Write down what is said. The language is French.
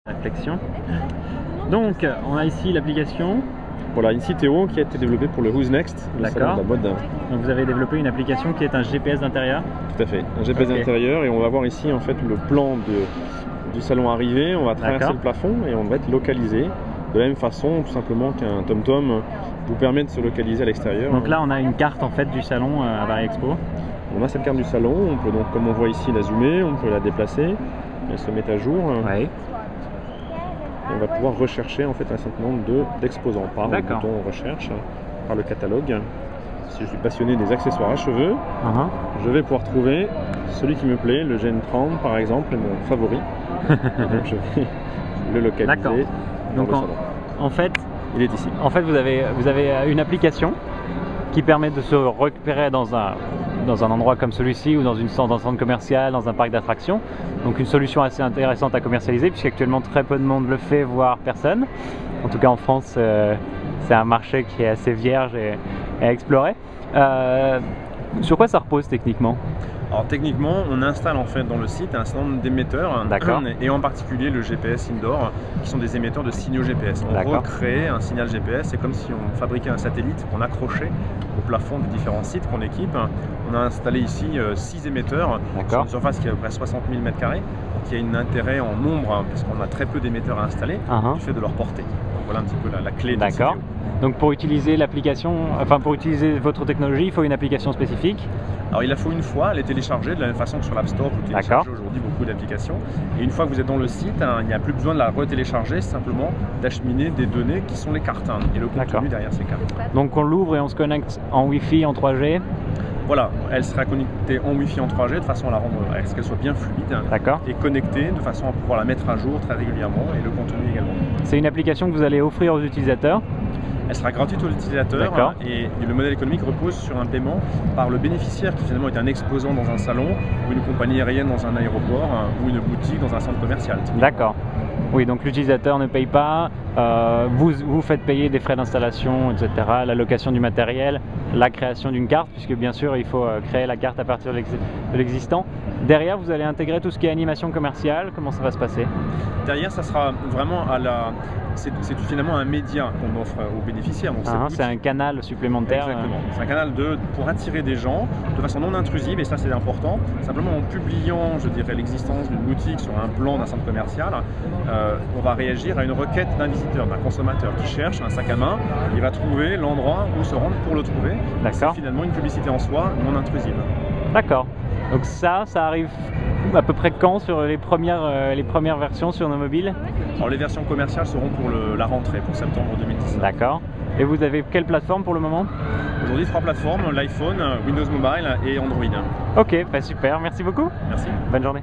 Réflexion. Donc, on a ici l'application. Voilà, une Citeo qui a été développée pour le Who's Next, le salon de la mode. Donc vous avez développé une application qui est un GPS d'intérieur. Tout à fait, un GPS d'intérieur, et on va voir ici en fait le plan du salon arrivé. On va traverser le plafond et on va être localisé de la même façon, tout simplement qu'un TomTom vous permet de se localiser à l'extérieur. Donc là, on a une carte en fait du salon à Paris Expo. On a cette carte du salon. On peut donc, comme on voit ici, la zoomer, on peut la déplacer, elle se met à jour. Ouais. Et on va pouvoir rechercher en fait un certain nombre d'exposants par le bouton recherche, par le catalogue. Si je suis passionné des accessoires à cheveux, je vais pouvoir trouver celui qui me plaît, le GN30 par exemple, est mon favori. Donc je vais le localiser. Donc en fait, il est ici. En fait, vous avez une application qui permet de se repérer dans un endroit comme celui-ci ou dans un centre commercial, dans un parc d'attractions. Donc une solution assez intéressante à commercialiser puisqu'actuellement très peu de monde le fait, voire personne. En tout cas en France, c'est un marché qui est assez vierge et à explorer. Sur quoi ça repose techniquement ? Alors techniquement, on installe en fait dans le site un certain nombre d'émetteurs, et en particulier le GPS Indoor, qui sont des émetteurs de signaux GPS. On recrée un signal GPS, c'est comme si on fabriquait un satellite qu'on accrochait au plafond des différents sites qu'on équipe. On a installé ici 6 émetteurs sur une surface qui est à peu près 60 000 m², qui a un intérêt en nombre, parce qu'on a très peu d'émetteurs à installer, du fait de leur portée. Donc voilà un petit peu la clé de Citeo. Donc pour utiliser l'application, enfin pour utiliser votre technologie, il faut une application spécifique. Alors il la faut une fois, elle est téléchargée de la même façon que sur l'App Store, vous téléchargez aujourd'hui beaucoup d'applications. Et une fois que vous êtes dans le site, il n'y a plus besoin de la retélécharger, c'est simplement d'acheminer des données qui sont les cartes et le contenu derrière ces cartes. Donc on l'ouvre et on se connecte en Wi-Fi, en 3G. Voilà, elle sera connectée en Wi-Fi, en 3G, de façon à la rendre, à ce qu'elle soit bien fluide et connectée de façon à pouvoir la mettre à jour très régulièrement, et le contenu également. C'est une application que vous allez offrir aux utilisateurs. Elle sera gratuite aux utilisateurs et le modèle économique repose sur un paiement par le bénéficiaire qui finalement est un exposant dans un salon, ou une compagnie aérienne dans un aéroport, ou une boutique dans un centre commercial. D'accord. Oui, donc l'utilisateur ne paye pas, vous faites payer des frais d'installation, etc., la location du matériel, la création d'une carte, puisque bien sûr il faut créer la carte à partir de l'existant. Derrière, vous allez intégrer tout ce qui est animation commerciale. Comment ça va se passer? Derrière, ça sera vraiment c'est finalement un média qu'on offre aux bénéficiaires. C'est un canal supplémentaire. Exactement. C'est un canal pour attirer des gens de façon non intrusive, et ça c'est important. Simplement en publiant, je dirais, l'existence d'une boutique sur un plan d'un centre commercial, on va réagir à une requête d'un visiteur, d'un consommateur qui cherche un sac à main. Il va trouver l'endroit où se rendre pour le trouver. C'est finalement une publicité en soi non intrusive. D'accord. Donc ça arrive à peu près quand sur les premières versions sur nos mobiles? Alors les versions commerciales seront pour la rentrée, pour septembre 2017. D'accord. Et vous avez quelle plateforme pour le moment? Aujourd'hui 3 plateformes, l'iPhone, Windows Mobile et Android. Ok, super, merci beaucoup. Merci. Bonne journée.